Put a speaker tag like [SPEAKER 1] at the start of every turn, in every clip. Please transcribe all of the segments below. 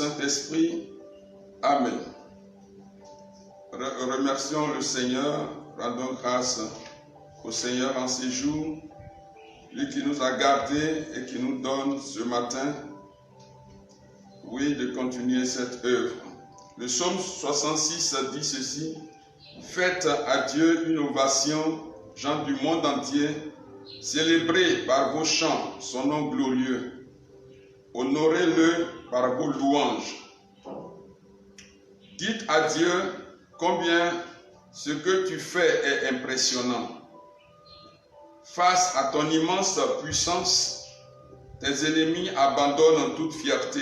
[SPEAKER 1] Saint-Esprit. Amen. Remercions le Seigneur, rendons grâce au Seigneur en ces jours, lui qui nous a gardés et qui nous donne ce matin, oui, de continuer cette œuvre. Le psaume 66 dit ceci: faites à Dieu une ovation, gens du monde entier, célébrez par vos chants son nom glorieux, honorez-le par vos louanges. Dites à Dieu combien ce que tu fais est impressionnant. Face à ton immense puissance, tes ennemis abandonnent toute fierté.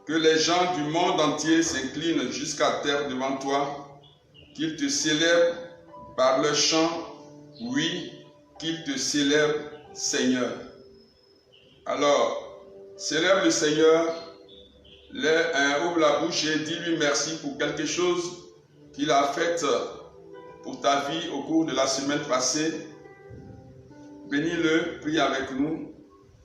[SPEAKER 1] Que les gens du monde entier s'inclinent jusqu'à terre devant toi, qu'ils te célèbrent par leurs chants, oui, qu'ils te célèbrent, Seigneur. Alors, célèbre le Seigneur, ouvre la bouche et dis-lui merci pour quelque chose qu'il a fait pour ta vie au cours de la semaine passée. Bénis-le, prie avec nous.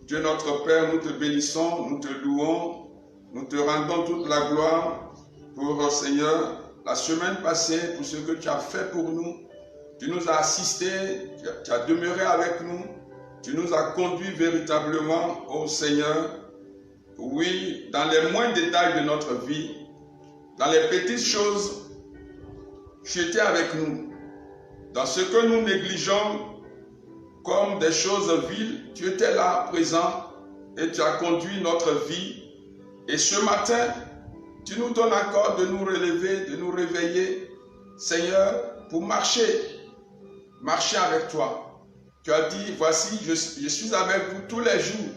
[SPEAKER 1] Dieu notre Père, nous te bénissons, nous te louons, nous te rendons toute la gloire pour, Seigneur, la semaine passée, pour ce que tu as fait pour nous. Tu nous as assistés, tu as demeuré avec nous, tu nous as conduits véritablement, ô Seigneur. Oui, dans les moindres détails de notre vie, dans les petites choses, tu étais avec nous. Dans ce que nous négligeons comme des choses viles, tu étais là, présent, et tu as conduit notre vie. Et ce matin, tu nous donnes encore de nous relever, de nous réveiller, Seigneur, pour marcher avec toi. Tu as dit, voici, je suis avec vous tous les jours,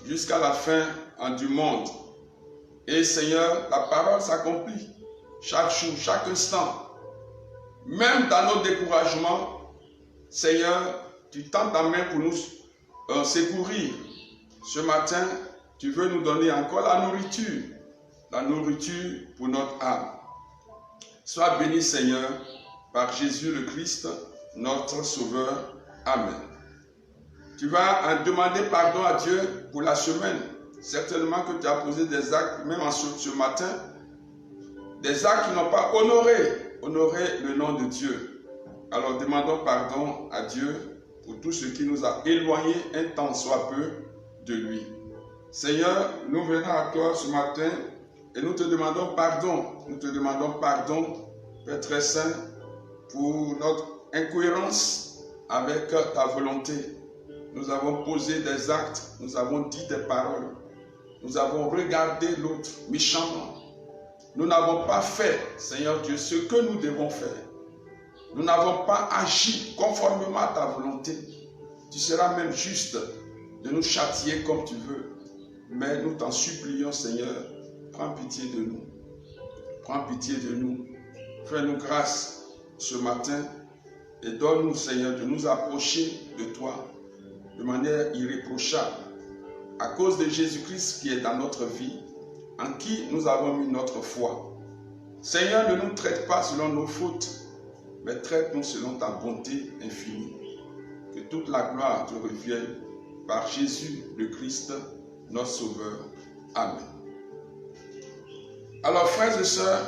[SPEAKER 1] jusqu'à la fin du monde. Et Seigneur, la parole s'accomplit chaque jour, chaque instant. Même dans nos découragements, Seigneur, tu tends ta main pour nous secourir. Ce matin, tu veux nous donner encore la nourriture pour notre âme. Sois béni, Seigneur, par Jésus le Christ, notre Sauveur. Amen. Tu vas demander pardon à Dieu pour la semaine. Certainement que tu as posé des actes, même ce matin, des actes qui n'ont pas honoré le nom de Dieu. Alors demandons pardon à Dieu pour tout ce qui nous a éloignés un tant soit peu de lui. Seigneur, nous venons à toi ce matin et nous te demandons pardon. Nous te demandons pardon, Père très saint, pour notre incohérence avec ta volonté. Nous avons posé des actes, nous avons dit des paroles, nous avons regardé l'autre méchamment. Nous n'avons pas fait, Seigneur Dieu, ce que nous devons faire. Nous n'avons pas agi conformément à ta volonté. Tu seras même juste de nous châtier comme tu veux. Mais nous t'en supplions, Seigneur, prends pitié de nous. Prends pitié de nous. Fais-nous grâce ce matin et donne-nous, Seigneur, de nous approcher de toi de manière irréprochable à cause de Jésus-Christ qui est dans notre vie, en qui nous avons mis notre foi. Seigneur, ne nous traite pas selon nos fautes, mais traite-nous selon ta bonté infinie. Que toute la gloire te revienne par Jésus le Christ, notre Sauveur. Amen. Alors, frères et sœurs,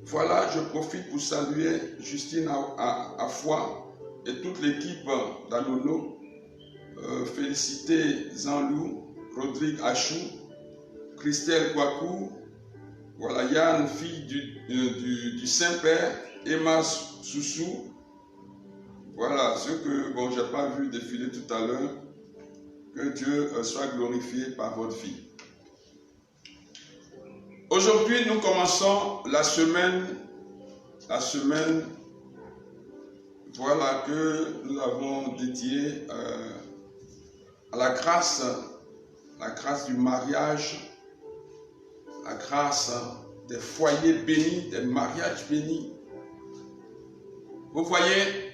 [SPEAKER 1] voilà, je profite pour saluer Justine à Foix et toute l'équipe d'Anono. Féliciter Jean-Loup, Rodrigue Achou, Christelle Kouakou, voilà, Yann, fille du Saint-Père, Emma Soussou. Voilà, ceux que je n'ai pas vu défiler tout à l'heure. Que Dieu soit glorifié par votre vie. Aujourd'hui, nous commençons la semaine, voilà, que nous avons dédiée à la grâce du mariage, la grâce des foyers bénis, des mariages bénis. Vous voyez,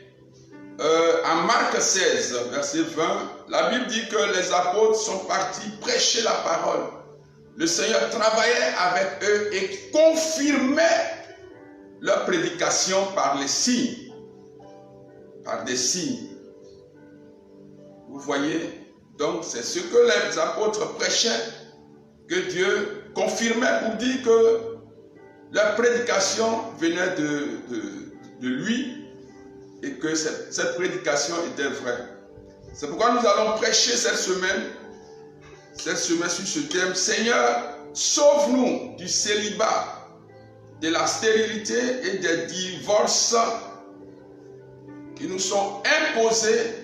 [SPEAKER 1] en Marc 16, verset 20, la Bible dit que les apôtres sont partis prêcher la parole. Le Seigneur travaillait avec eux et confirmait leur prédication par les signes. Par des signes. Vous voyez, donc c'est ce que les apôtres prêchaient, que Dieu confirmaient pour dire que leur prédication venait de lui et que cette prédication était vraie. C'est pourquoi nous allons prêcher cette semaine sur ce thème. Seigneur, sauve-nous du célibat, de la stérilité et des divorces qui nous sont imposés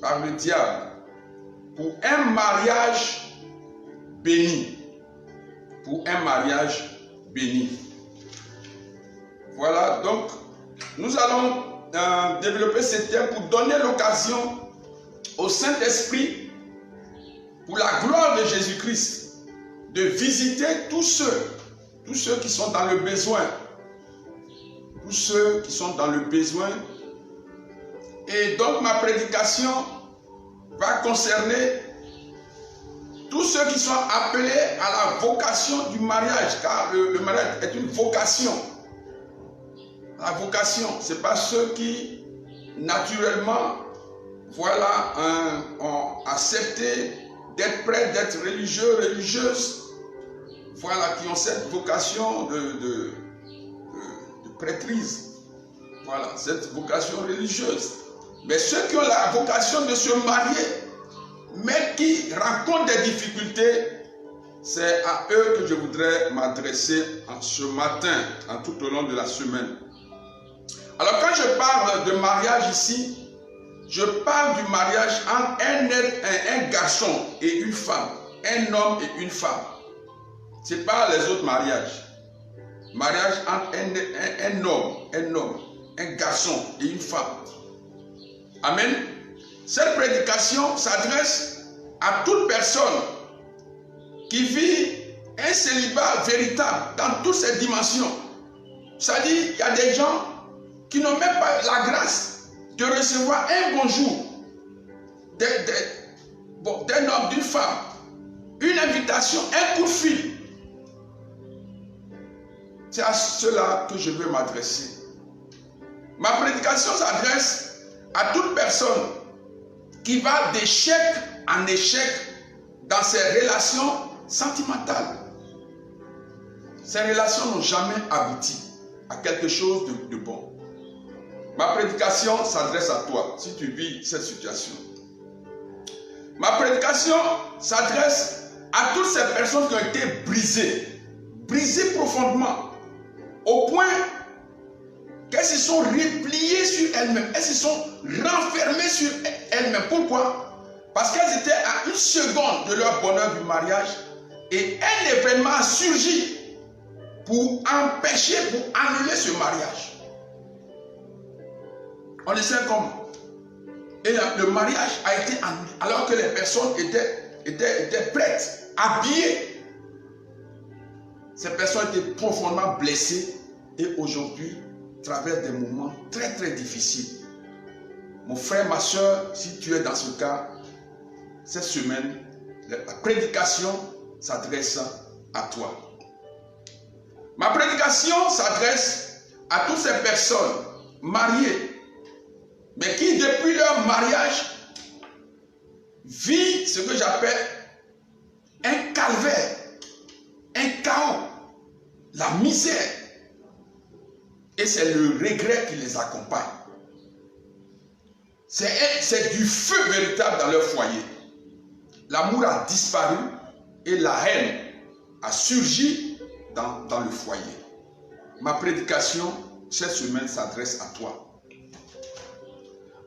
[SPEAKER 1] par le diable pour un mariage béni. Pour un mariage béni. Voilà, donc nous allons développer ce thème pour donner l'occasion au Saint-Esprit, pour la gloire de Jésus-Christ, de visiter tous ceux qui sont dans le besoin. Tous ceux qui sont dans le besoin. Et donc ma prédication va concerner tous ceux qui sont appelés à la vocation du mariage, car le mariage est une vocation. La vocation, ce n'est pas ceux qui, naturellement, voilà, ont accepté d'être prêts, d'être religieux, religieuses, voilà, qui ont cette vocation de prêtrise, voilà, cette vocation religieuse. Mais ceux qui ont la vocation de se marier, mais qui rencontrent des difficultés, c'est à eux que je voudrais m'adresser ce matin, tout au long de la semaine. Alors quand je parle de mariage ici, je parle du mariage entre un garçon et une femme, un homme et une femme. Ce n'est pas les autres mariages. Mariage entre un homme, un garçon et une femme. Amen. Cette prédication s'adresse à toute personne qui vit un célibat véritable dans toutes ses dimensions. C'est-à-dire, il y a des gens qui n'ont même pas la grâce de recevoir un bonjour d'un homme, d'une femme, une invitation, un coup de fil. C'est à cela que je veux m'adresser. Ma prédication s'adresse à toute personne qui va d'échec en échec dans ses relations sentimentales. Ces relations n'ont jamais abouti à quelque chose de bon. Ma prédication s'adresse à toi, si tu vis cette situation. Ma prédication s'adresse à toutes ces personnes qui ont été brisées profondément, au point qu'elles se sont repliées sur elles-mêmes, elles se sont renfermées sur elles-mêmes. Pourquoi? Parce qu'elles étaient à une seconde de leur bonheur du mariage et un événement a surgi pour empêcher, pour annuler ce mariage. On le sait comment. Et le mariage a été annulé alors que les personnes étaient prêtes, habillées. Ces personnes étaient profondément blessées et aujourd'hui traversent des moments très très difficiles. Mon frère, ma soeur, si tu es dans ce cas, cette semaine, la prédication s'adresse à toi. Ma prédication s'adresse à toutes ces personnes mariées, mais qui depuis leur mariage vivent ce que j'appelle un calvaire, un chaos, la misère. Et c'est le regret qui les accompagne. C'est du feu véritable dans leur foyer. L'amour a disparu et la haine a surgi dans le foyer. Ma prédication cette semaine s'adresse à toi.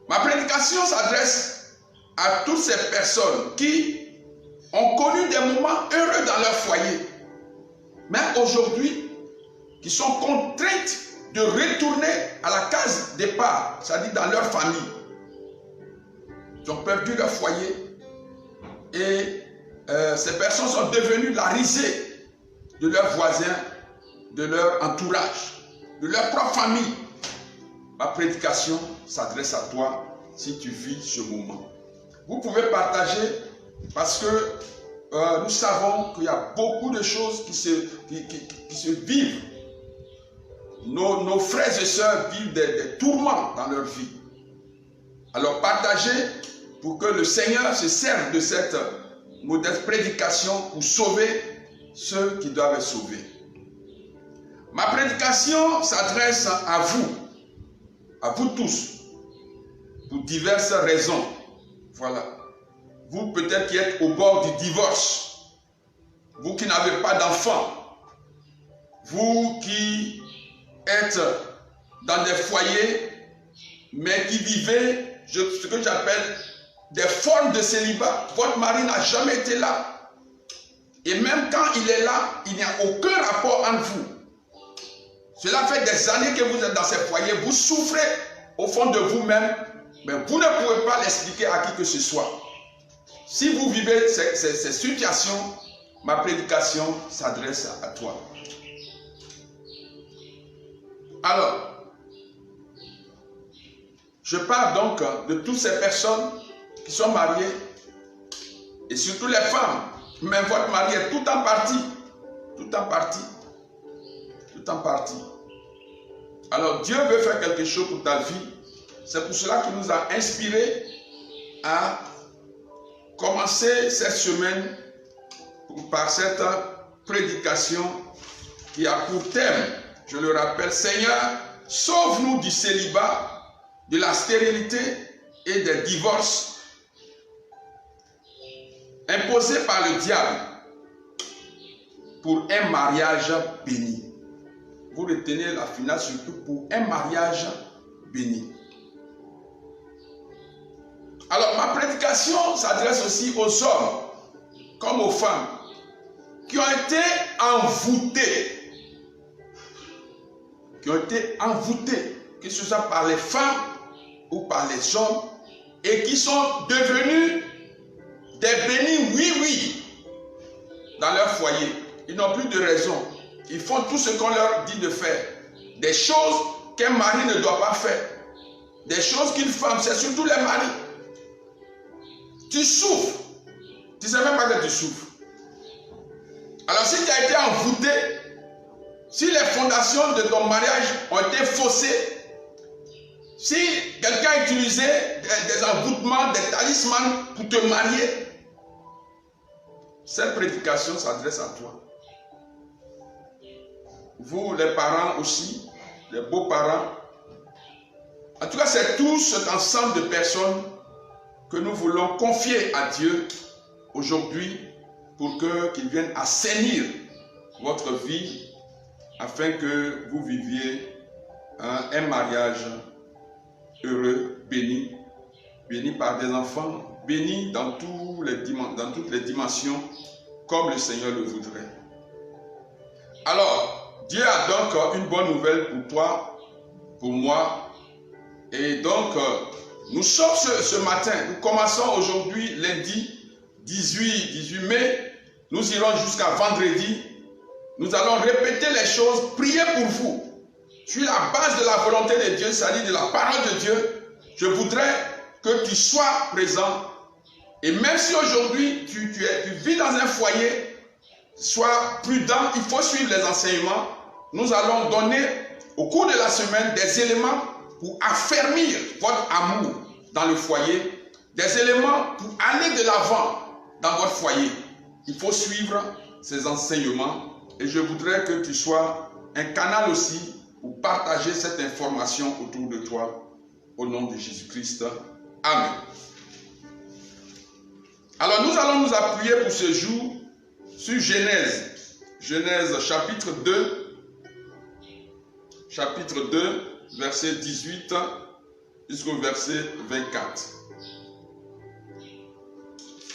[SPEAKER 1] Ma prédication s'adresse à toutes ces personnes qui ont connu des moments heureux dans leur foyer, mais aujourd'hui, qui sont contraintes de retourner à la case départ, c'est-à-dire dans leur famille. Ils ont perdu leur foyer et ces personnes sont devenues la risée de leurs voisins, de leur entourage, de leur propre famille. Ma prédication s'adresse à toi si tu vis ce moment. Vous pouvez partager parce que nous savons qu'il y a beaucoup de choses qui se vivent. Nos frères et sœurs vivent des tourments dans leur vie. Alors partagez pour que le Seigneur se serve de cette modeste prédication pour sauver ceux qui doivent être sauvés. Ma prédication s'adresse à vous tous, pour diverses raisons. Voilà. Vous peut-être qui êtes au bord du divorce, vous qui n'avez pas d'enfants, vous qui êtes dans des foyers, mais qui vivez ce que j'appelle des formes de célibat. Votre mari n'a jamais été là. Et même quand il est là, il n'y a aucun rapport entre vous. Cela fait des années que vous êtes dans ces foyers, vous souffrez au fond de vous-même, mais vous ne pouvez pas l'expliquer à qui que ce soit. Si vous vivez ces situations, ma prédication s'adresse à toi. Alors, je parle donc de toutes ces personnes qui sont mariées, et surtout les femmes, mais votre mari est tout en partie, tout en partie, tout en partie. Alors Dieu veut faire quelque chose pour ta vie. C'est pour cela qu'il nous a inspirés à commencer cette semaine par cette prédication qui a pour thème, je le rappelle, Seigneur, sauve-nous du célibat, de la stérilité et des divorces imposés par le diable pour un mariage béni. Vous retenez la finale surtout pour un mariage béni. Alors ma prédication s'adresse aussi aux hommes comme aux femmes qui ont été envoûtés. Que ce soit par les femmes ou par les hommes, et qui sont devenus des bénis, oui, dans leur foyer. Ils n'ont plus de raison. Ils font tout ce qu'on leur dit de faire. Des choses qu'un mari ne doit pas faire. Des choses qu'une femme, c'est surtout les maris. Tu souffres. Tu ne sais même pas que tu souffres. Alors si tu as été envoûté, si les fondations de ton mariage ont été faussées, si quelqu'un utilisait des envoûtements, des talismans pour te marier, cette prédication s'adresse à toi. Vous, les parents aussi, les beaux-parents. En tout cas, c'est tout cet ensemble de personnes que nous voulons confier à Dieu aujourd'hui pour qu'il vienne assainir votre vie afin que vous viviez un mariage heureux, béni, béni par des enfants, béni dans toutes les dimensions comme le Seigneur le voudrait. Alors, Dieu a donc une bonne nouvelle pour toi, pour moi. Et donc, nous sommes ce matin, nous commençons aujourd'hui, lundi 18 mai. Nous irons jusqu'à vendredi. Nous allons répéter les choses, prier pour vous. Sur la base de la volonté de Dieu, c'est-à-dire de la parole de Dieu, je voudrais que tu sois présent. Et même si aujourd'hui tu vis dans un foyer, sois prudent, il faut suivre les enseignements. Nous allons donner au cours de la semaine des éléments pour affermir votre amour dans le foyer, des éléments pour aller de l'avant dans votre foyer. Il faut suivre ces enseignements et je voudrais que tu sois un canal aussi pour partager cette information autour de toi au nom de Jésus-Christ. Amen. Alors nous allons nous appuyer pour ce jour sur Genèse. Genèse chapitre 2, verset 18 jusqu'au verset 24.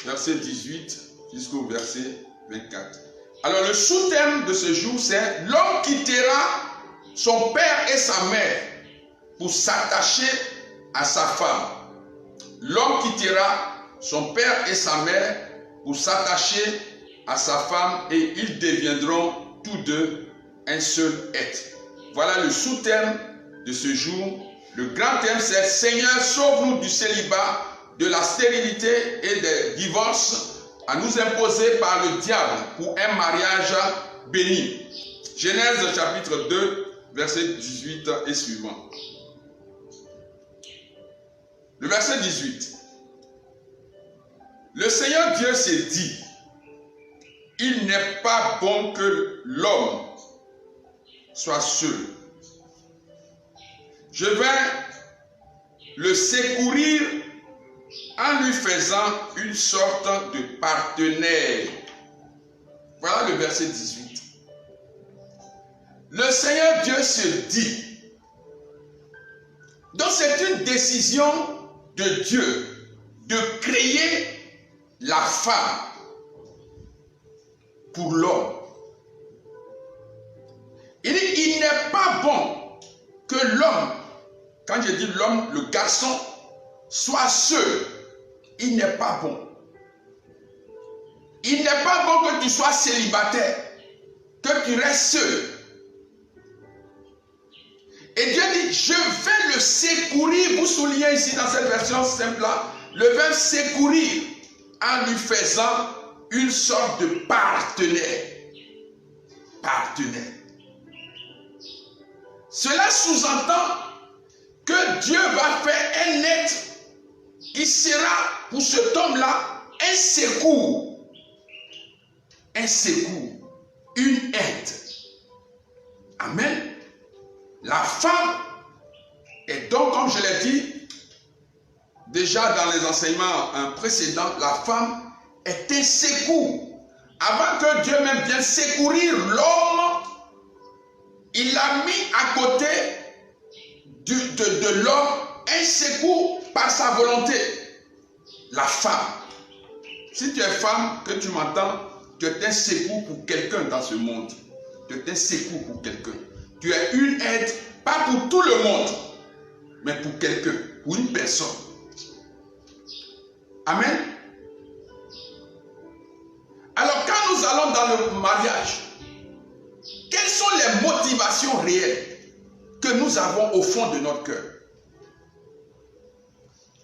[SPEAKER 1] Verset 18 jusqu'au verset 24. Alors le sous-thème de ce jour, c'est « L'homme quittera son père et sa mère pour s'attacher à sa femme. » L'homme quittera son père et sa mère pour s'attacher à sa femme et ils deviendront tous deux un seul être. Voilà le sous-thème de ce jour. Le grand thème, c'est « Seigneur, sauve-nous du célibat, de la stérilité et des divorces à nous imposer par le diable pour un mariage béni. » Genèse chapitre 2, verset 18 et suivant. Le verset 18. Le Seigneur Dieu s'est dit, il n'est pas bon que l'homme soit seul. Je vais le secourir en lui faisant une sorte de partenaire. Voilà le verset 18. Le Seigneur Dieu se dit. Donc c'est une décision de Dieu de créer la femme pour l'homme. Il dit, il n'est pas bon que l'homme, quand je dis l'homme, le garçon, soit seul. Il n'est pas bon. Il n'est pas bon que tu sois célibataire, que tu restes seul. Et Dieu dit, je vais le secourir. Vous soulignez ici dans cette version simple-là, le verbe secourir, en lui faisant une sorte de partenaire. Partenaire. Cela sous-entend que Dieu va faire un être qui sera pour cet homme-là un secours. Un secours. Une aide. Amen. La femme est donc, comme je l'ai dit, déjà dans les enseignements précédents, la femme est un secours. Avant que Dieu même vienne secourir l'homme, il l'a mis à côté de l'homme un secours par sa volonté. La femme. Si tu es femme, que tu m'entends, tu es un secours pour quelqu'un dans ce monde. Tu es un secours pour quelqu'un. Tu es une aide, pas pour tout le monde, mais pour quelqu'un, pour une personne. Amen. Alors quand nous allons dans le mariage, quelles sont les motivations réelles que nous avons au fond de notre cœur?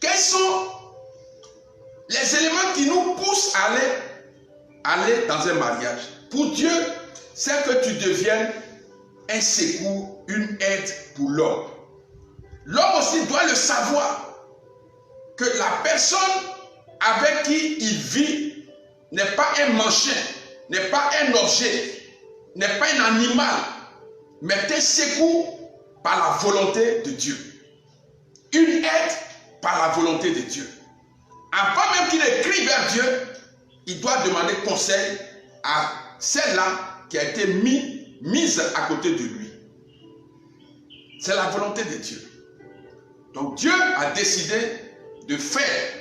[SPEAKER 1] Quels sont les éléments qui nous poussent à aller dans un mariage? Pour Dieu, c'est que tu deviennes un secours, une aide pour l'homme. L'homme aussi doit le savoir que la personne avec qui il vit n'est pas un machin, n'est pas un objet, n'est pas un animal, mais un secours par la volonté de Dieu. Une aide par la volonté de Dieu. Avant même qu'il écrit vers Dieu, il doit demander conseil à celle-là qui a été mise à côté de lui. C'est la volonté de Dieu. Donc Dieu a décidé de faire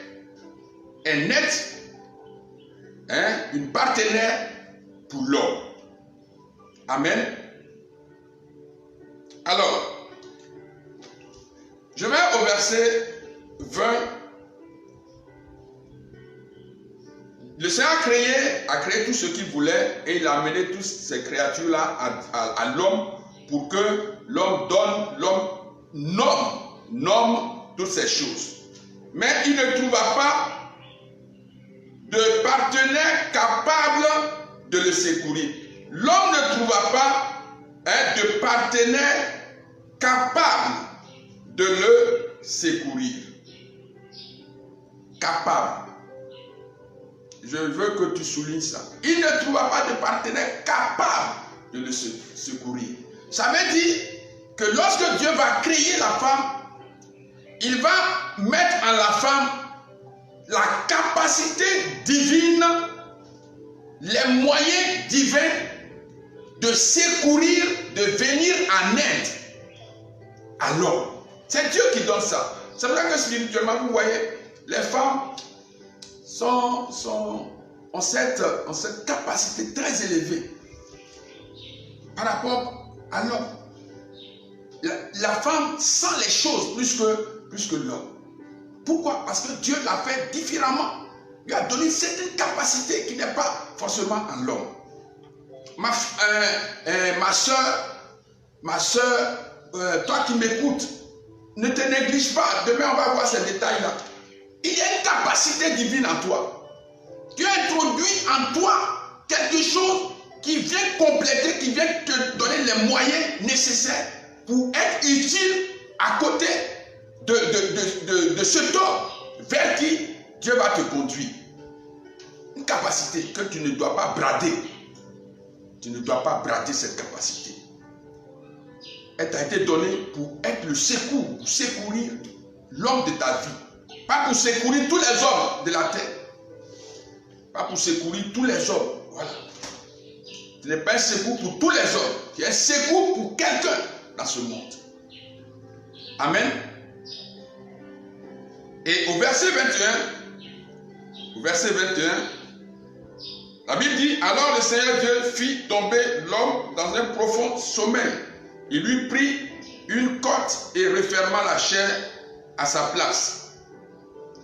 [SPEAKER 1] un être, une partenaire pour l'homme. Amen. Alors, je vais au verset 20. Le Seigneur a créé tout ce qu'il voulait et il a amené toutes ces créatures-là à l'homme pour que l'homme nomme toutes ces choses. Mais il ne trouva pas de partenaire capable de le secourir. L'homme ne trouva pas de partenaire capable de le secourir. Capable. Je veux que tu soulignes ça. Il ne trouva pas de partenaire capable de le secourir. Ça veut dire que lorsque Dieu va créer la femme, il va mettre en la femme la capacité divine, les moyens divins de secourir, de venir en aide à l'homme. C'est Dieu qui donne ça. C'est vrai que spirituellement, vous voyez, les femmes ont cette capacité très élevée par rapport à l'homme. La femme sent les choses plus que l'homme. Pourquoi? Parce que Dieu l'a fait différemment. Il lui a donné une certaine capacité qui n'est pas forcément en l'homme. Ma soeur, toi qui m'écoutes, ne te néglige pas. Demain, on va voir ces détails-là. Il y a une capacité divine en toi. Dieu introduit en toi quelque chose qui vient compléter, qui vient te donner les moyens nécessaires pour être utile à côté de cet homme vers qui Dieu va te conduire. Une capacité que tu ne dois pas brader. Tu ne dois pas brader cette capacité. Elle t'a été donnée pour être le secours, pour secourir l'homme de ta vie. Pas pour secourir tous les hommes de la terre. Pas pour secourir tous les hommes. Voilà. Tu n'es pas un secours pour tous les hommes. Tu es un secours pour quelqu'un dans ce monde. Amen. Et au verset 21, la Bible dit, alors le Seigneur Dieu fit tomber l'homme dans un profond sommeil. Il lui prit une corde et referma la chair à sa place.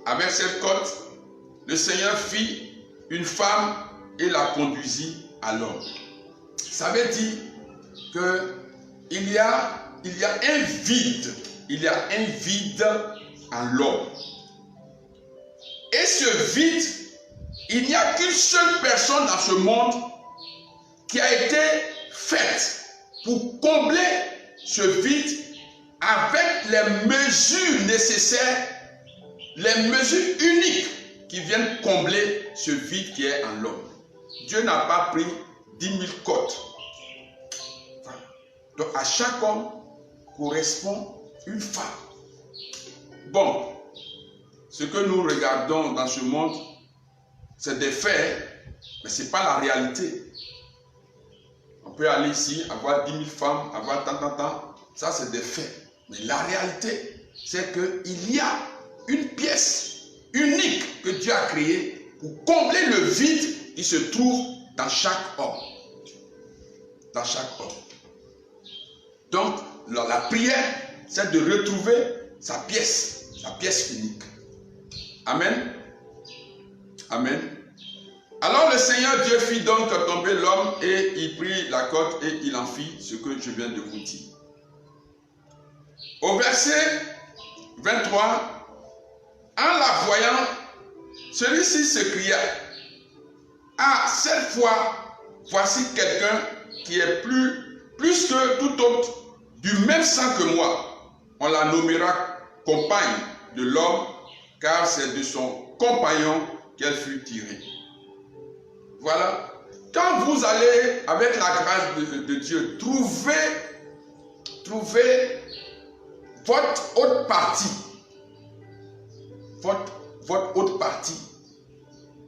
[SPEAKER 1] Avec cette corde, le Seigneur fit une femme et la conduisit à l'homme. Ça veut dire qu'il y a un vide. Il y a un vide en l'homme. Et ce vide, il n'y a qu'une seule personne dans ce monde qui a été faite pour combler ce vide avec les mesures nécessaires, les mesures uniques qui viennent combler ce vide qui est en l'homme. Dieu n'a pas pris 10 000 côtes. Voilà. Donc à chaque homme correspond une femme. Bon, ce que nous regardons dans ce monde, c'est des faits, mais ce n'est pas la réalité. On peut aller ici, avoir 10 000 femmes, avoir tant. Ça, c'est des faits. Mais la réalité, c'est qu'il y a une pièce unique que Dieu a créée pour combler le vide qui se trouve dans chaque homme. Dans chaque homme. Donc, la prière, c'est de retrouver sa pièce unique. Amen. Amen. Alors le Seigneur Dieu fit donc tomber l'homme et il prit la corde et il en fit ce que je viens de vous dire. Au verset 23, en la voyant, celui-ci s'écria, « Ah, cette fois, voici quelqu'un qui est plus que tout autre du même sang que moi. On la nommera compagne de l'homme, car c'est de son compagnon qu'elle fut tirée. » Voilà. Quand vous allez, avec la grâce de Dieu, trouver votre autre partie, votre autre partie,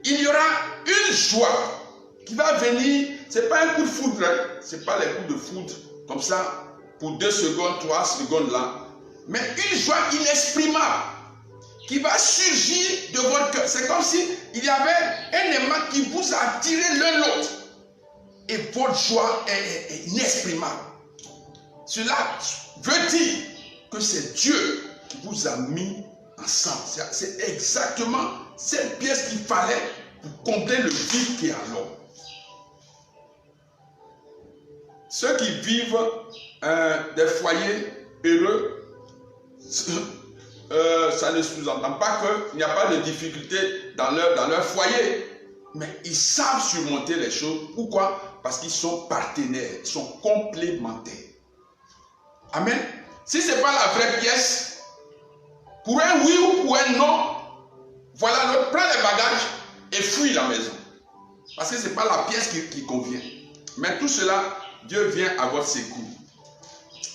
[SPEAKER 1] il y aura une joie qui va venir. Ce n'est pas un coup de foudre, hein? Ce n'est pas les coups de foudre comme ça, pour 2 secondes, 3 secondes là, mais une joie inexprimable qui va surgir de votre cœur. C'est comme si il y avait un aimant qui vous a attiré l'un l'autre. Et votre joie est inexprimable. Cela veut dire que c'est Dieu qui vous a mis ensemble. C'est exactement cette pièce qu'il fallait pour combler le vide qui est en l'homme. Ceux qui vivent des foyers heureux, ça ne sous-entend pas qu'il n'y a pas de difficulté dans leur foyer. Mais ils savent surmonter les choses. Pourquoi? Parce qu'ils sont partenaires, ils sont complémentaires. Amen. Si ce n'est pas la vraie pièce, pour un oui ou pour un non, voilà, l'autre prend les bagages et fuit la maison. Parce que ce n'est pas la pièce qui convient. Mais tout cela, Dieu vient à votre secours.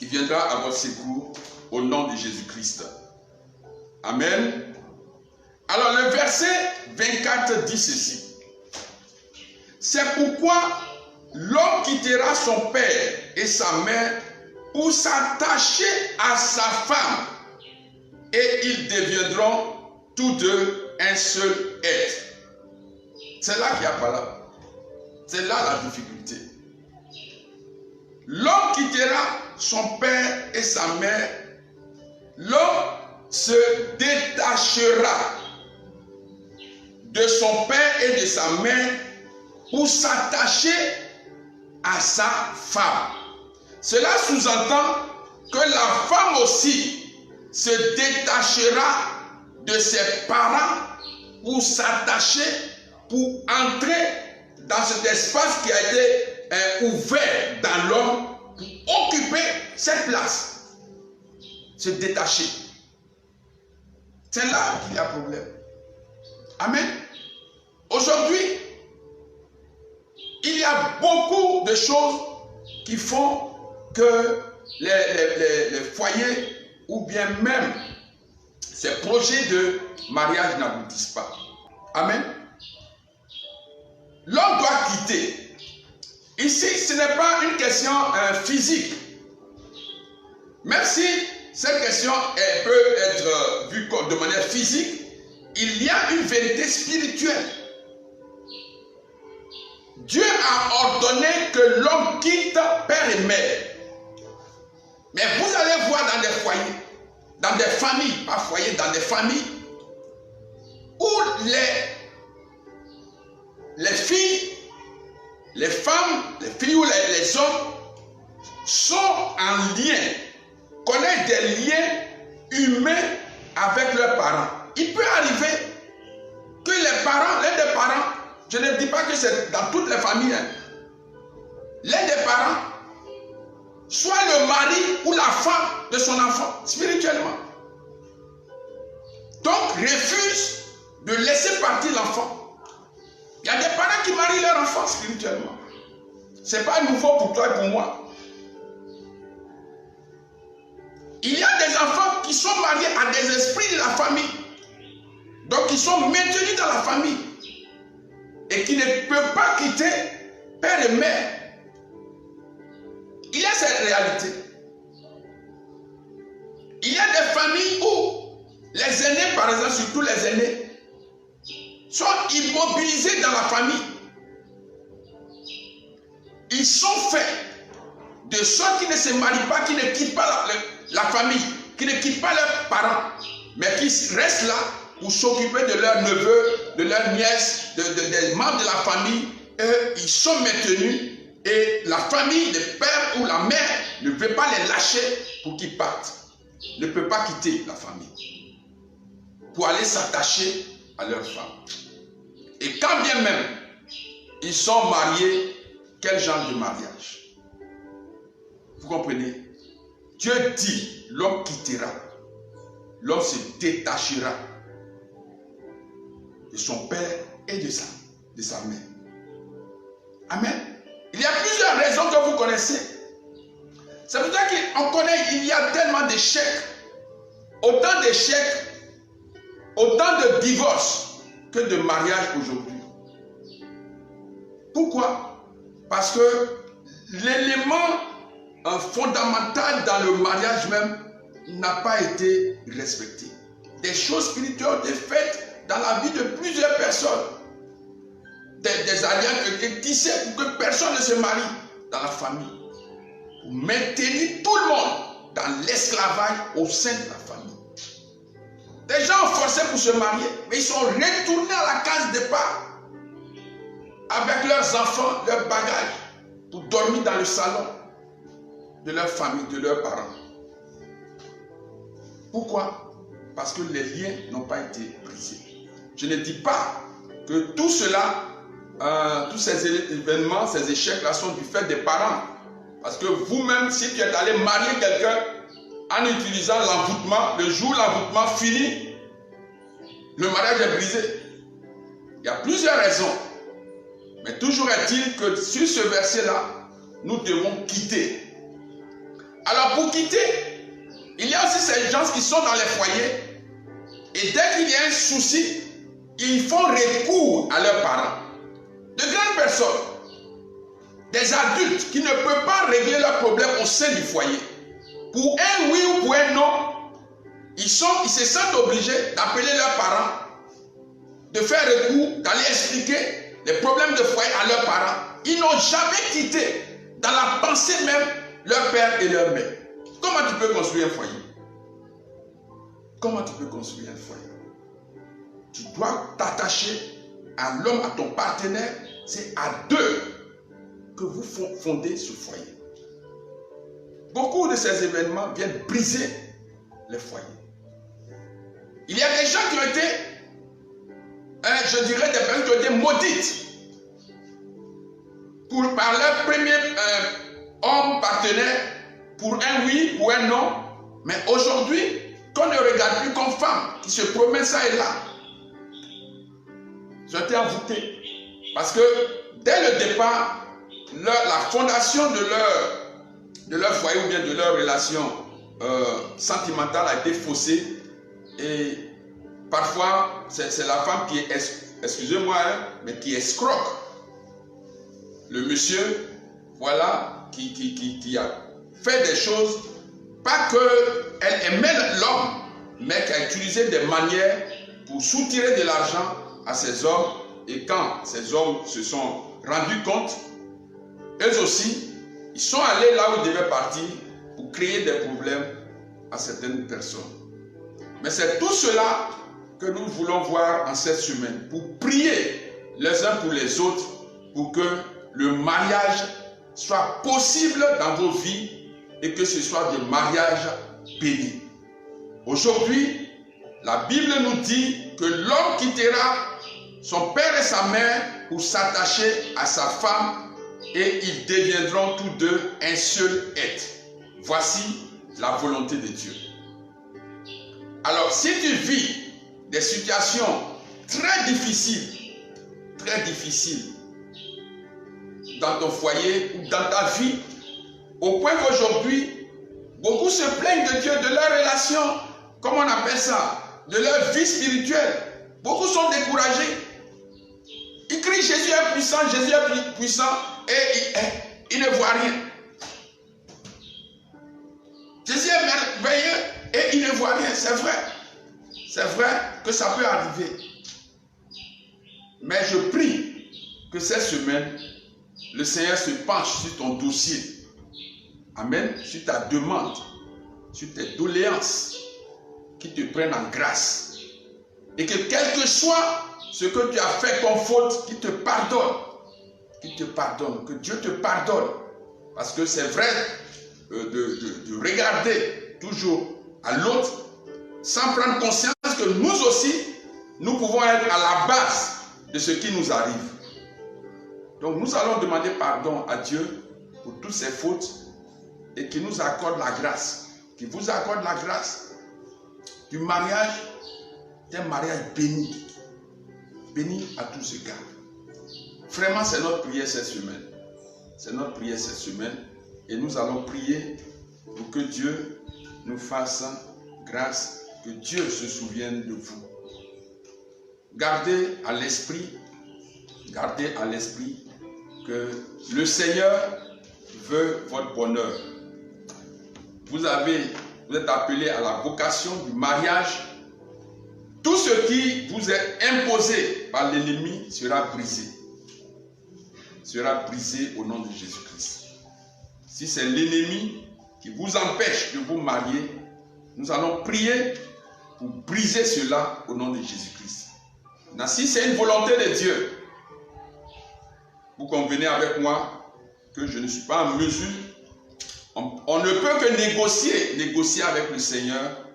[SPEAKER 1] Il viendra à votre secours au nom de Jésus-Christ. Amen. Alors le verset 24 dit ceci. C'est pourquoi l'homme quittera son père et sa mère pour s'attacher à sa femme et ils deviendront tous deux un seul être. C'est là qu'il n'y a pas là. C'est là la difficulté. L'homme quittera son père et sa mère. L'homme se détachera de son père et de sa mère pour s'attacher à sa femme. Cela sous-entend que la femme aussi se détachera de ses parents pour s'attacher, pour entrer dans cet espace qui a été ouvert dans l'homme pour occuper cette place. Se détacher. C'est là qu'il y a problème. Amen. Aujourd'hui, il y a beaucoup de choses qui font que les foyers ou bien même ces projets de mariage n'aboutissent pas. Amen. L'homme doit quitter. Ici, ce n'est pas une question physique. Même si cette question peut être vue de manière physique, il y a une vérité spirituelle. Dieu a ordonné que l'homme quitte père et mère. Mais vous allez voir dans des foyers, dans des familles, pas foyers, dans des familles, où les filles, les femmes, les filles ou les hommes sont en lien, connaissent des liens humains avec leurs parents. Il peut arriver que les parents, l'un des parents, je ne dis pas que c'est dans toutes les familles, hein, l'un des parents soit le mari ou la femme de son enfant, spirituellement. Donc, refuse de laisser partir l'enfant. Il y a des parents qui marient leur enfant spirituellement. Ce n'est pas nouveau pour toi et pour moi. Il y a des enfants qui sont mariés à des esprits de la famille. Donc, ils sont maintenus dans la famille. Et qui ne peuvent pas quitter père et mère. Il y a cette réalité. Il y a des familles où les aînés, par exemple, surtout les aînés, sont immobilisés dans la famille. Ils sont faits de sorte qu'ils ne se marient pas, qui ne quittent pas la famille, qui ne quittent pas leurs parents, mais qui restent là pour s'occuper de leurs neveux, de leurs nièces, des membres de la famille. Eux, ils sont maintenus et la famille, le père ou la mère ne veut pas les lâcher pour qu'ils partent. Ne peut pas quitter la famille pour aller s'attacher à leur femme. Et quand bien même ils sont mariés, quel genre de mariage? Vous comprenez? Dieu dit, l'homme quittera, l'homme se détachera de son père et de sa mère. Amen. Il y a plusieurs raisons que vous connaissez. C'est pour ça qu'on connaît, il y a tellement d'échecs, autant de divorces que de mariages aujourd'hui. Pourquoi? Parce que l'élément fondamental dans le mariage même n'a pas été respecté. Des choses spirituelles ont été faites dans la vie de plusieurs personnes. Des alliances tissées pour que personne ne se marie dans la famille. Pour maintenir tout le monde dans l'esclavage au sein de la famille. Des gens ont forcé pour se marier, mais ils sont retournés à la case départ avec leurs enfants, leurs bagages, pour dormir dans le salon de leur famille, de leurs parents. Pourquoi? Parce que les liens n'ont pas été brisés. Je ne dis pas que tout cela, tous ces événements, ces échecs-là sont du fait des parents. Parce que vous-même, si tu es allé marier quelqu'un en utilisant l'envoûtement, le jour où l'envoûtement finit, le mariage est brisé. Il y a plusieurs raisons. Mais toujours est-il que sur ce verset-là, nous devons quitter. Alors pour quitter, il y a aussi ces gens qui sont dans les foyers et dès qu'il y a un souci, ils font recours à leurs parents. De grandes personnes, des adultes qui ne peuvent pas régler leurs problèmes au sein du foyer. Pour un oui ou pour un non, ils se sentent obligés d'appeler leurs parents, de faire recours, d'aller expliquer les problèmes de foyer à leurs parents. Ils n'ont jamais quitté dans la pensée même leur père et leur mère. Comment tu peux construire un foyer? Comment tu peux construire un foyer? Tu dois t'attacher à l'homme, à ton partenaire. C'est à deux que vous fondez ce foyer. Beaucoup de ces événements viennent briser les foyers. Il y a des gens qui ont été, je dirais des personnes qui ont été maudites par leur premier homme partenaire, pour un oui, pour un non. Mais aujourd'hui, qu'on ne regarde plus comme femme, qui se promène ça et là. été envoûtés. Parce que dès le départ, la fondation de leur foyer ou bien de leur relation sentimentale a été faussée. Et parfois, c'est la femme qui est, excusez-moi, mais qui escroque. Le monsieur, voilà, qui a fait des choses, pas qu'elle aimait l'homme, mais qui a utilisé des manières pour soutirer de l'argent à ces hommes. Et quand ces hommes se sont rendus compte, eux aussi, ils sont allés là où ils devaient partir pour créer des problèmes à certaines personnes. Mais c'est tout cela que nous voulons voir en cette semaine, pour prier les uns pour les autres, pour que le mariage soit possible dans vos vies et que ce soit des mariages bénis. Aujourd'hui, la Bible nous dit que l'homme quittera son père et sa mère pour s'attacher à sa femme et ils deviendront tous deux un seul être. Voici la volonté de Dieu. Alors, si tu vis des situations très difficiles dans ton foyer ou dans ta vie, au point qu'aujourd'hui, beaucoup se plaignent de Dieu, de leur relation, comment on appelle ça, de leur vie spirituelle. Beaucoup sont découragés. Ils crient Jésus est puissant et ils ne voient rien. Jésus est merveilleux et ils ne voient rien. C'est vrai que ça peut arriver. Mais je prie que cette semaine, le Seigneur se penche sur ton dossier. Amen. Sur ta demande, sur tes doléances, qui te prennent en grâce. Et que quel que soit ce que tu as fait comme faute, qu'il te pardonne. Qu'il te pardonne. Que Dieu te pardonne. Parce que c'est vrai de regarder toujours à l'autre sans prendre conscience que nous aussi, nous pouvons être à la base de ce qui nous arrive. Donc nous allons demander pardon à Dieu pour toutes ces fautes et qu'il nous accorde la grâce. Qu'il vous accorde la grâce du mariage, d'un mariage béni. Béni à tous égards. Vraiment, c'est notre prière cette semaine. C'est notre prière cette semaine. Et nous allons prier pour que Dieu nous fasse grâce, que Dieu se souvienne de vous. Gardez à l'esprit que le Seigneur veut votre bonheur. Vous êtes appelés à la vocation du mariage. Tout ce qui vous est imposé par l'ennemi sera brisé. Sera brisé au nom de Jésus-Christ. Si c'est l'ennemi qui vous empêche de vous marier, nous allons prier pour briser cela au nom de Jésus-Christ. Maintenant, si c'est une volonté de Dieu, vous convenez avec moi que je ne suis pas en mesure, on ne peut que négocier avec le Seigneur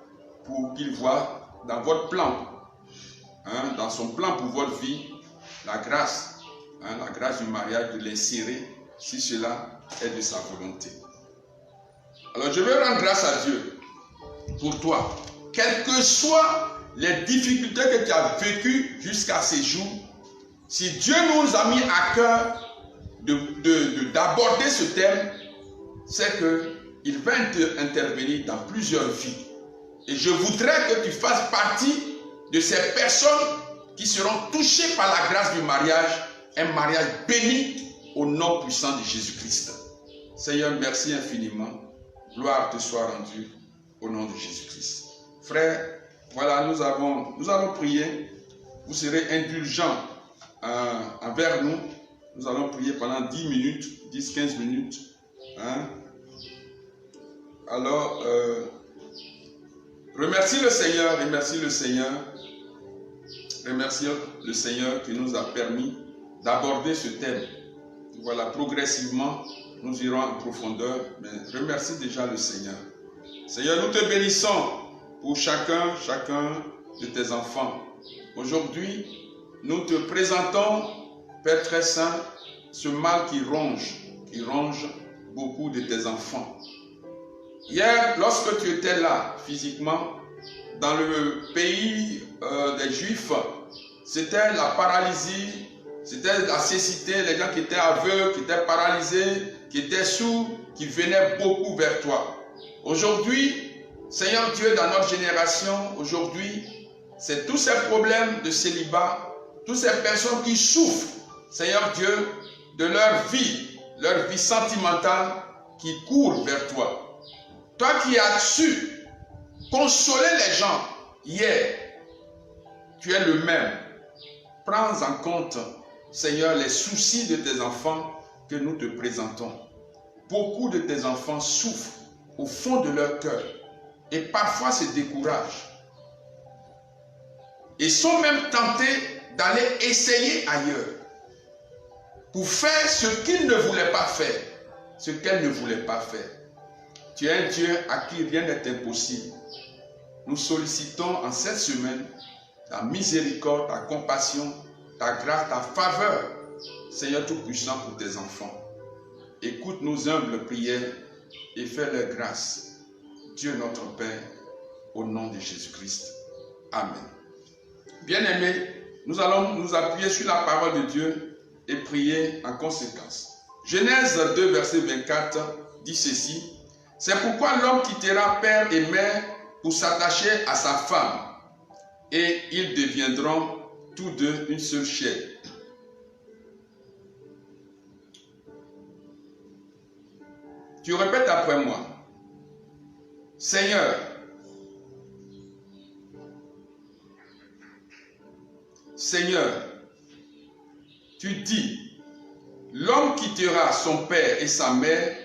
[SPEAKER 1] pour qu'il voie dans votre plan, dans son plan pour votre vie, la grâce du mariage, de l'insérer, si cela est de sa volonté. Alors je veux rendre grâce à Dieu pour toi. Quelles que soient les difficultés que tu as vécues jusqu'à ces jours, si Dieu nous a mis à cœur d'aborder ce thème, c'est qu'il va intervenir dans plusieurs vies. Et je voudrais que tu fasses partie de ces personnes qui seront touchées par la grâce du mariage, un mariage béni au nom puissant de Jésus-Christ. Seigneur, merci infiniment. Gloire te soit rendue au nom de Jésus-Christ. Frères, voilà, nous allons prier. Vous serez indulgents envers nous. Nous allons prier pendant 10 minutes, 10-15 minutes. Alors, remercie le Seigneur qui nous a permis d'aborder ce thème. Voilà, progressivement, nous irons en profondeur, mais remercie déjà le Seigneur. Seigneur, nous te bénissons pour chacun de tes enfants. Aujourd'hui, nous te présentons, Père très saint, ce mal qui ronge beaucoup de tes enfants. Hier, lorsque tu étais là, physiquement, dans le pays des Juifs, c'était la paralysie, c'était la cécité, les gens qui étaient aveugles, qui étaient paralysés, qui étaient sourds, qui venaient beaucoup vers toi. Aujourd'hui, Seigneur Dieu, dans notre génération, aujourd'hui, c'est tous ces problèmes de célibat, toutes ces personnes qui souffrent, Seigneur Dieu, de leur vie sentimentale, qui courent vers toi. Toi qui as su consoler les gens hier, tu es le même. Prends en compte, Seigneur, les soucis de tes enfants que nous te présentons. Beaucoup de tes enfants souffrent au fond de leur cœur et parfois se découragent. Et sont même tentés d'aller essayer ailleurs pour faire ce qu'ils ne voulaient pas faire, ce qu'elles ne voulaient pas faire. Tu es un Dieu à qui rien n'est impossible. Nous sollicitons en cette semaine ta miséricorde, ta compassion, ta grâce, ta faveur, Seigneur Tout-Puissant, pour tes enfants. Écoute nos humbles prières et fais-leur grâce. Dieu notre Père, au nom de Jésus-Christ. Amen. Bien-aimés, nous allons nous appuyer sur la parole de Dieu et prier en conséquence. Genèse 2, verset 24 dit ceci. C'est pourquoi l'homme quittera père et mère pour s'attacher à sa femme, et ils deviendront tous deux une seule chair. Tu répètes après moi. Seigneur, tu dis, l'homme quittera son père et sa mère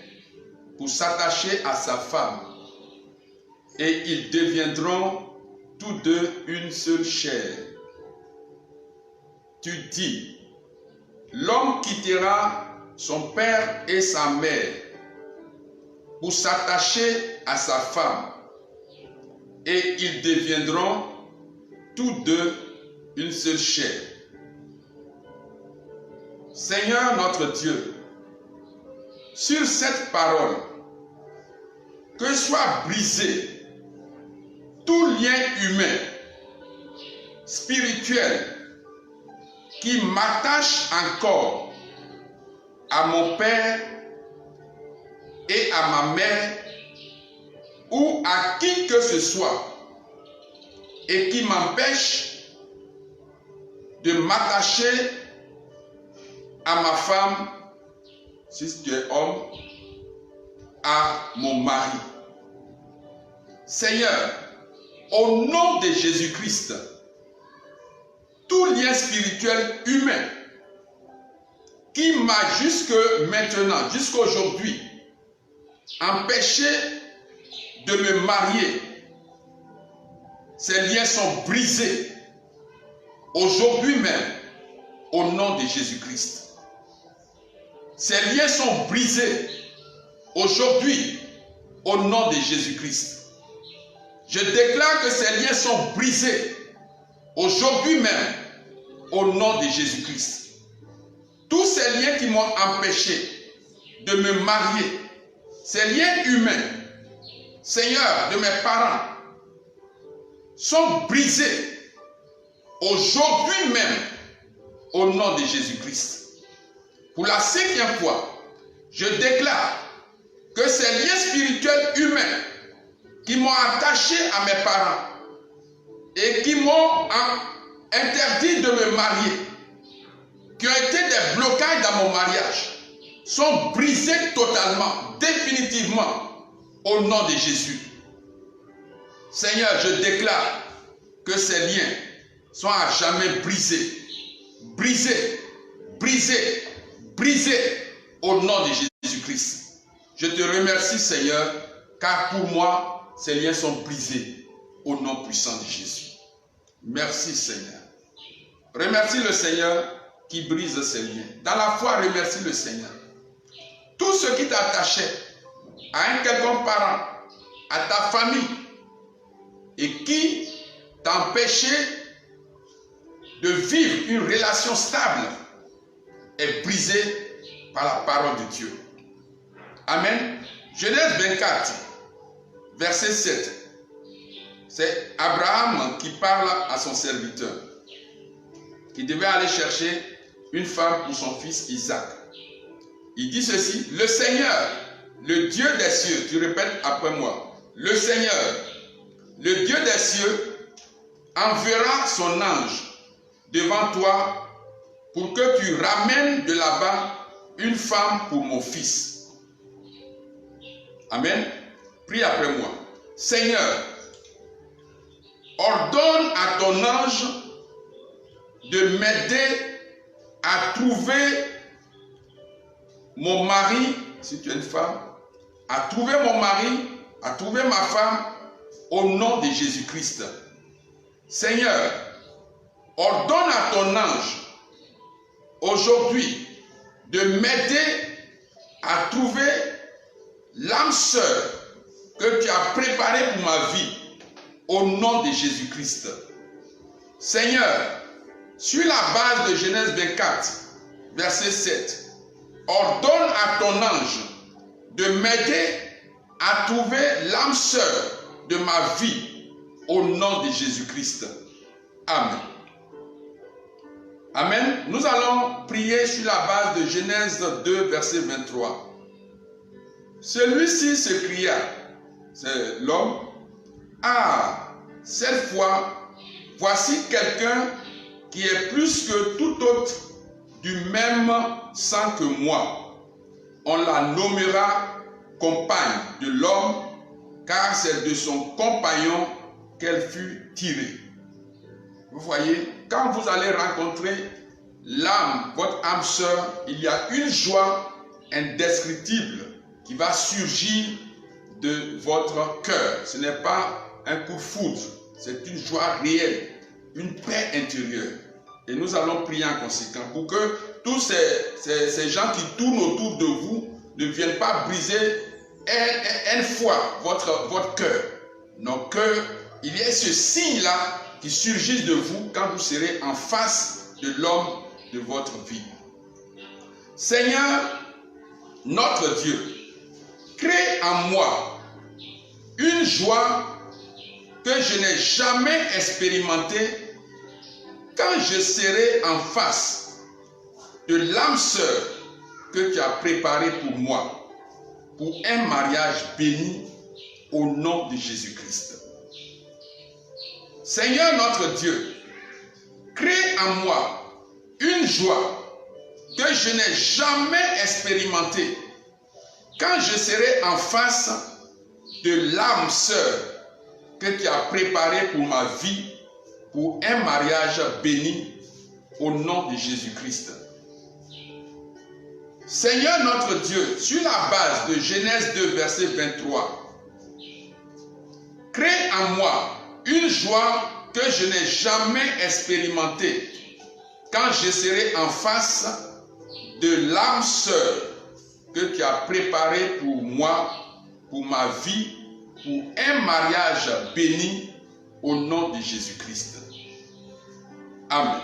[SPEAKER 1] pour s'attacher à sa femme, et ils deviendront tous deux une seule chair. Tu dis, l'homme quittera son père et sa mère pour s'attacher à sa femme, et ils deviendront tous deux une seule chair. Seigneur notre Dieu, sur cette parole, que soit brisé tout lien humain, spirituel, qui m'attache encore à mon père et à ma mère, ou à qui que ce soit, et qui m'empêche de m'attacher à ma femme, si tu es homme, à mon mari. Seigneur, au nom de Jésus-Christ, tout lien spirituel humain qui m'a jusque maintenant, jusqu'aujourd'hui, empêché de me marier, ces liens sont brisés aujourd'hui même au nom de Jésus-Christ. Ces liens sont brisés aujourd'hui au nom de Jésus-Christ. Je déclare que ces liens sont brisés aujourd'hui même au nom de Jésus-Christ. Tous ces liens qui m'ont empêché de me marier, ces liens humains, Seigneur, de mes parents, sont brisés aujourd'hui même au nom de Jésus-Christ. Pour la 5e fois, je déclare que ces liens spirituels humains qui m'ont attaché à mes parents et qui m'ont interdit de me marier, qui ont été des blocages dans mon mariage, sont brisés totalement, définitivement, au nom de Jésus. Seigneur, je déclare que ces liens sont à jamais brisés, brisés, brisés, brisés, au nom de Jésus-Christ. Je te remercie, Seigneur, car pour moi, ces liens sont brisés au nom puissant de Jésus. Merci, Seigneur. Remercie le Seigneur qui brise ces liens. Dans la foi, remercie le Seigneur. Tout ce qui t'attachait à un quelconque parent, à ta famille, et qui t'empêchait de vivre une relation stable, est brisé par la parole de Dieu. Amen. Genèse 24, verset 7. C'est Abraham qui parle à son serviteur. qui devait aller chercher une femme pour son fils Isaac. Il dit ceci, le Seigneur, le Dieu des cieux, tu répètes après moi, le Seigneur, le Dieu des cieux, enverra son ange devant toi pour que tu ramènes de là-bas une femme pour mon fils. Amen. Prie après moi. Seigneur, ordonne à ton ange de m'aider à trouver mon mari, si tu es une femme, à trouver mon mari, à trouver ma femme, au nom de Jésus-Christ. Seigneur, ordonne à ton ange aujourd'hui de m'aider à trouver l'âme sœur que tu as préparée pour ma vie, au nom de Jésus-Christ. Seigneur, sur la base de Genèse 24, verset 7, ordonne à ton ange de m'aider à trouver l'âme sœur de ma vie au nom de Jésus-Christ. Amen. Amen. Nous allons prier sur la base de Genèse 2, verset 23. Celui-ci se cria, c'est l'homme, ah, cette fois, voici quelqu'un qui est plus que tout autre du même sang que moi. On la nommera compagne de l'homme, car c'est de son compagnon qu'elle fut tirée. Vous voyez, quand vous allez rencontrer l'âme, votre âme sœur, il y a une joie indescriptible qui va surgir de votre cœur. Ce n'est pas un coup de foudre, c'est une joie réelle, une paix intérieure. Et nous allons prier en conséquence pour que tous ces gens qui tournent autour de vous ne viennent pas briser une fois votre cœur. Donc qu'il y ait ce signe-là qui surgisse de vous quand vous serez en face de l'homme de votre vie. Seigneur, notre Dieu, crée en moi une joie que je n'ai jamais expérimentée quand je serai en face de l'âme sœur que tu as préparée pour moi, pour un mariage béni au nom de Jésus-Christ. Seigneur notre Dieu, crée en moi une joie que je n'ai jamais expérimentée quand je serai en face de l'âme sœur que tu as préparée pour ma vie, pour un mariage béni au nom de Jésus-Christ. Seigneur notre Dieu, sur la base de Genèse 2, verset 23, crée en moi une joie que je n'ai jamais expérimentée quand je serai en face de l'âme sœur que tu as préparée pour moi, pour ma vie, pour un mariage béni au nom de Jésus-Christ. Amen.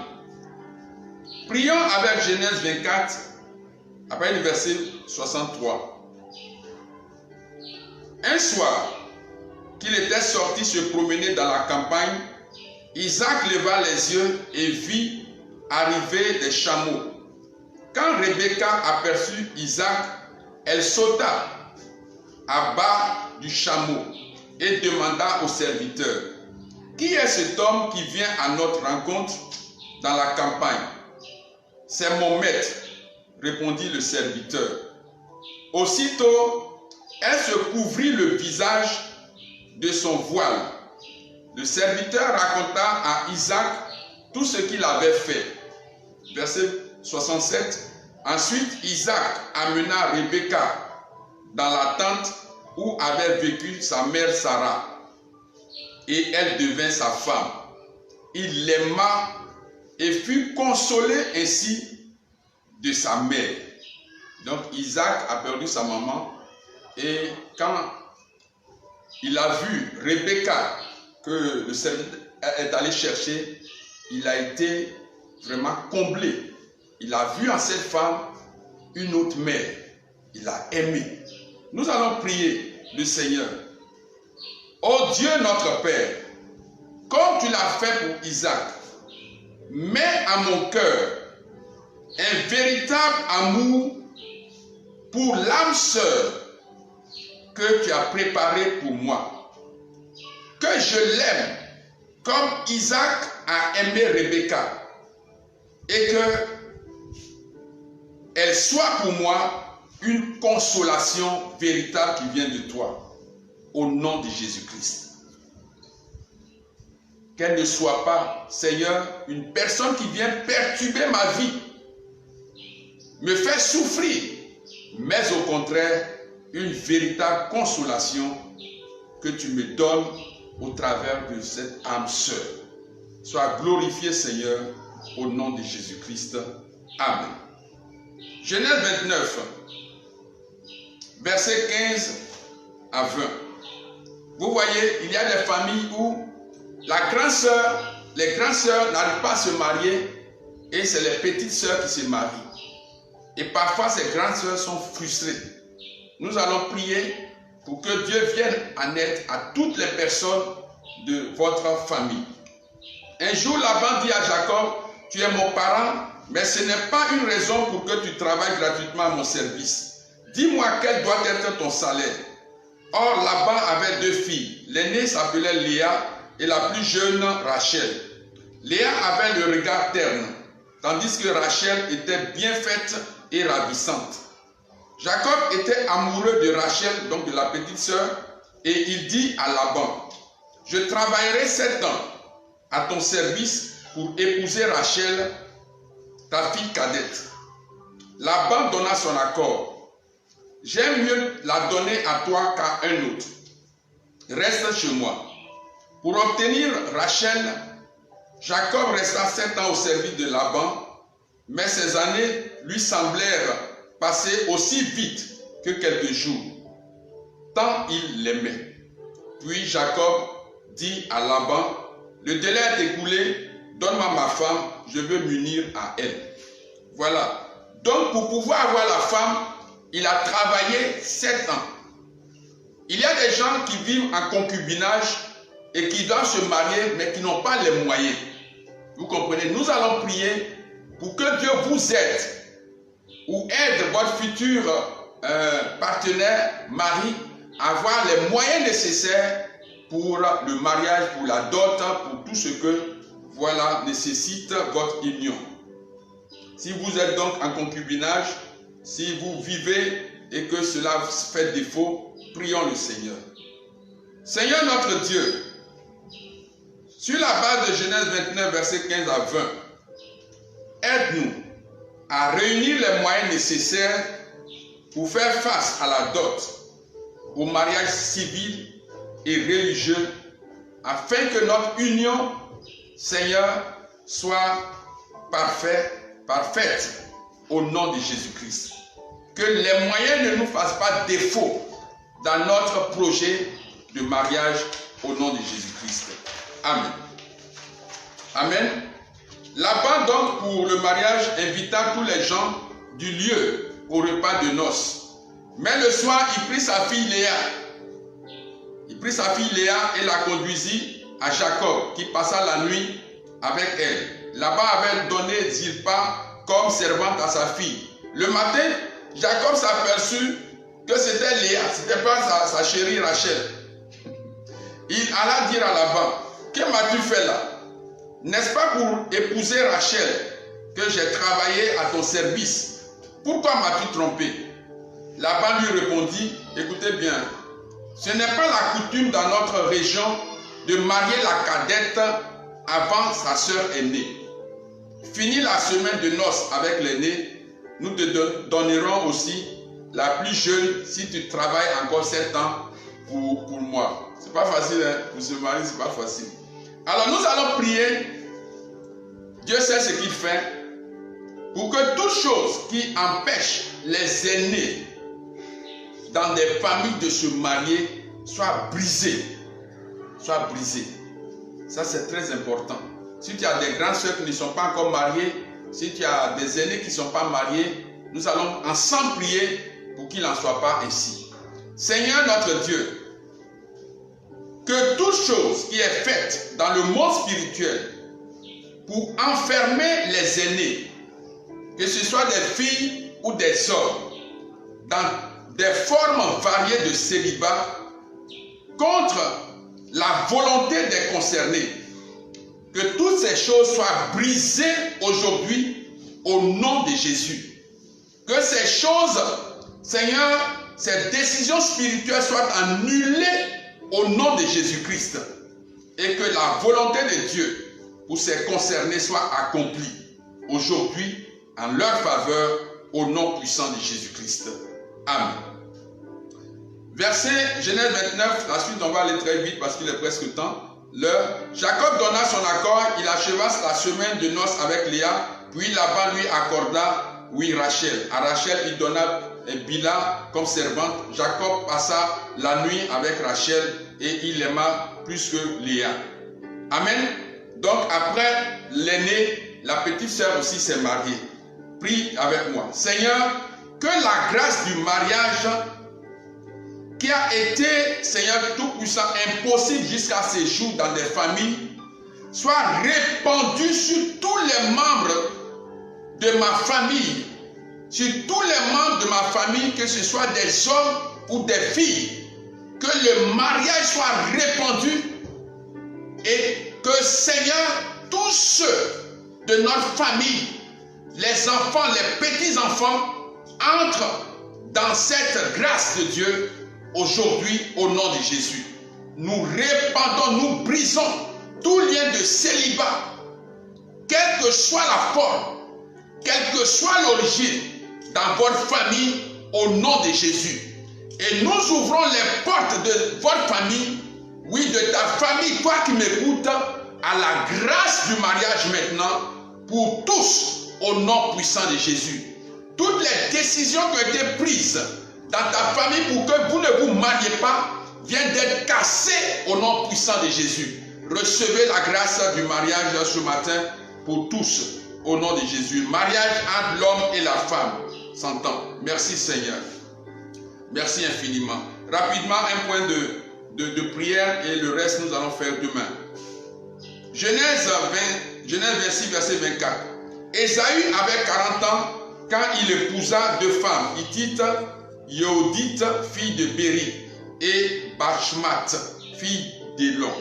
[SPEAKER 1] Prions avec Genèse 24, après le verset 63. Un soir, qu'il était sorti se promener dans la campagne, Isaac leva les yeux et vit arriver des chameaux. Quand Rebecca aperçut Isaac, elle sauta à bas du chameau et demanda au serviteur, « Qui est cet homme qui vient à notre rencontre dans la campagne ?» « C'est mon maître, répondit le serviteur. Aussitôt, elle se couvrit le visage de son voile. Le serviteur raconta à Isaac tout ce qu'il avait fait. Verset 67. Ensuite, Isaac amena Rebecca dans la tente où avait vécu sa mère Sarah, et elle devint sa femme. Il l'aima et fut consolé ainsi de sa mère. Donc Isaac a perdu sa maman, et quand il a vu Rebecca que le serviteur est allé chercher, il a été vraiment comblé. Il a vu en cette femme une autre mère. Il a aimé. Nous allons prier le Seigneur. Ô Dieu notre Père, comme tu l'as fait pour Isaac, mets à mon cœur un véritable amour pour l'âme sœur que tu as préparée pour moi. Que je l'aime comme Isaac a aimé Rebecca et que elle soit pour moi une consolation véritable qui vient de toi, au nom de Jésus-Christ. Qu'elle ne soit pas, Seigneur, une personne qui vient perturber ma vie, me faire souffrir, mais au contraire, une véritable consolation que tu me donnes au travers de cette âme sœur. Sois glorifié, Seigneur, au nom de Jésus-Christ. Amen. Genèse 29, versets 15 à 20. Vous voyez, il y a des familles où les grandes sœurs n'arrivent pas à se marier et c'est les petites sœurs qui se marient. Et parfois, ces grandes sœurs sont frustrées. Nous allons prier pour que Dieu vienne en aide à toutes les personnes de votre famille. Un jour, Laban dit à Jacob, tu es mon parent, mais ce n'est pas une raison pour que tu travailles gratuitement à mon service. Dis-moi quel doit être ton salaire. Or, Laban avait 2 filles. L'aînée s'appelait Léa et la plus jeune Rachel. Léa avait le regard terne, tandis que Rachel était bien faite et ravissante. Jacob était amoureux de Rachel, donc de la petite sœur, et il dit à Laban, je travaillerai 7 ans à ton service pour épouser Rachel, ta fille cadette. Laban donna son accord. J'aime mieux la donner à toi qu'à un autre. Reste chez moi. Pour obtenir Rachel, Jacob resta 7 ans au service de Laban, mais ces années lui semblèrent passer aussi vite que quelques jours, tant il l'aimait. Puis Jacob dit à Laban, le délai est écoulé, donne-moi ma femme, je veux m'unir à elle. Voilà. Donc pour pouvoir avoir la femme, il a travaillé 7 ans. Il y a des gens qui vivent en concubinage et qui doivent se marier, mais qui n'ont pas les moyens. Vous comprenez? Nous allons prier pour que Dieu vous aide ou aide votre futur partenaire, mari, à avoir les moyens nécessaires pour le mariage, pour la dot, pour tout ce que voilà, nécessite votre union. Si vous êtes donc en concubinage, si vous vivez et que cela fait défaut, prions le Seigneur. Seigneur notre Dieu, sur la base de Genèse 29, versets 15 à 20, aide-nous à réunir les moyens nécessaires pour faire face à la dot, au mariage civil et religieux, afin que notre union, Seigneur, soit parfaite au nom de Jésus-Christ. Que les moyens ne nous fassent pas défaut dans notre projet de mariage au nom de Jésus-Christ. Amen. Amen. Laban donc pour le mariage invita tous les gens du lieu au repas de noces. Mais le soir, il prit sa fille Léa. Et la conduisit à Jacob, qui passa la nuit avec elle. Laban avait donné Zilpa comme servante à sa fille. Le matin, Jacob s'aperçut que c'était Léa, ce n'était pas sa chérie Rachel. Il alla dire à Laban, que m'as-tu fait là? N'est-ce pas pour épouser Rachel que j'ai travaillé à ton service? Pourquoi m'as-tu trompé? Laban lui répondit, écoutez bien, ce n'est pas la coutume dans notre région de marier la cadette avant sa sœur aînée. Fini la semaine de noces avec l'aînée, nous te donnerons aussi la plus jeune si tu travailles encore 7 ans pour moi. C'est pas facile, hein? Pour se marier, c'est pas facile. Alors nous allons prier. Dieu sait ce qu'il fait pour que toute chose qui empêche les aînés dans des familles de se marier soit brisée. Soit brisée. Ça c'est très important. Si tu as des grandes sœurs qui ne sont pas encore mariées, si tu as des aînés qui ne sont pas mariés, nous allons ensemble prier pour qu'il n'en soit pas ainsi. Seigneur notre Dieu, que toute chose qui est faite dans le monde spirituel pour enfermer les aînés, que ce soit des filles ou des hommes, dans des formes variées de célibat, contre la volonté des concernés. Que toutes ces choses soient brisées aujourd'hui au nom de Jésus. Que ces choses, Seigneur, ces décisions spirituelles soient annulées au nom de Jésus-Christ. Et que la volonté de Dieu pour ces concernés soit accomplie aujourd'hui en leur faveur au nom puissant de Jésus-Christ. Amen. Verset Genèse 29, la suite on va aller très vite parce qu'il est presque temps. Jacob donna son accord, il acheva la semaine de noces avec Léa, puis Laban lui accorda, Rachel. À Rachel, il donna Bila comme servante. Jacob passa la nuit avec Rachel et il l'aima plus que Léa. Amen. Donc après l'aîné, la petite sœur aussi s'est mariée. Prie avec moi. Seigneur, que la grâce du mariage qui a été, Seigneur Tout-Puissant, impossible jusqu'à ces jours dans des familles, soit répandue sur tous les membres de ma famille, sur tous les membres de ma famille, que ce soit des hommes ou des filles, que le mariage soit répandu et que, Seigneur, tous ceux de notre famille, les enfants, les petits-enfants, entrent dans cette grâce de Dieu aujourd'hui au nom de Jésus. Nous répandons, nous brisons tout lien de célibat, quelle que soit la forme, quelle que soit l'origine, dans votre famille au nom de Jésus. Et nous ouvrons les portes de votre famille, oui, de ta famille, toi qui m'écoutes, à la grâce du mariage maintenant, pour tous, au nom puissant de Jésus. Toutes les décisions qui ont été prises dans ta famille pour que vous ne vous mariez pas, viennent d'être cassées au nom puissant de Jésus. Recevez la grâce du mariage ce matin pour tous, au nom de Jésus. Mariage entre l'homme et la femme s'entend. Merci Seigneur. Merci infiniment. Rapidement, un point de prière et le reste nous allons faire demain. Genèse 26, verset 24. Ésaü avait 40 ans quand il épousa deux femmes, Hittite, Yéhodite, fille de Béri, et Bashmat, fille d'Élon.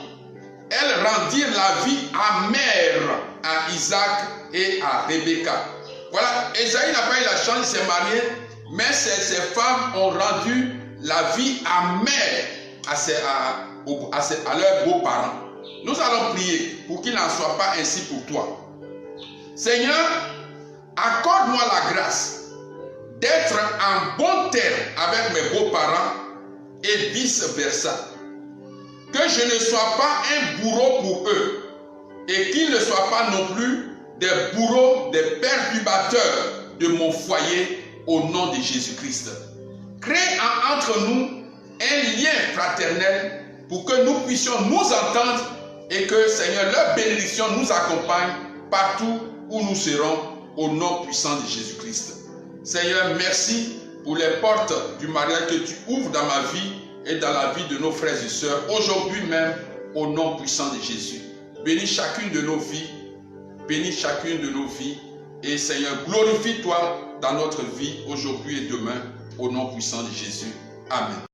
[SPEAKER 1] Elles rendirent la vie amère à Isaac et à Rebecca. Voilà, Ésaü n'a pas eu la chance, il s'est marié, mais ces femmes ont rendu la vie amère à leurs beaux-parents. Nous allons prier pour qu'il n'en soit pas ainsi pour toi. Seigneur, accorde-moi la grâce d'être en bon terme avec mes beaux-parents et vice-versa. Que je ne sois pas un bourreau pour eux et qu'ils ne soient pas non plus des bourreaux, des perturbateurs de mon foyer au nom de Jésus-Christ. Crée entre nous un lien fraternel pour que nous puissions nous entendre et que, Seigneur, leur bénédiction nous accompagne partout où nous serons au nom puissant de Jésus-Christ. Seigneur, merci pour les portes du mariage que tu ouvres dans ma vie et dans la vie de nos frères et sœurs, aujourd'hui même, au nom puissant de Jésus. Bénis chacune de nos vies, bénis chacune de nos vies, et Seigneur, glorifie-toi dans notre vie, aujourd'hui et demain, au nom puissant de Jésus. Amen.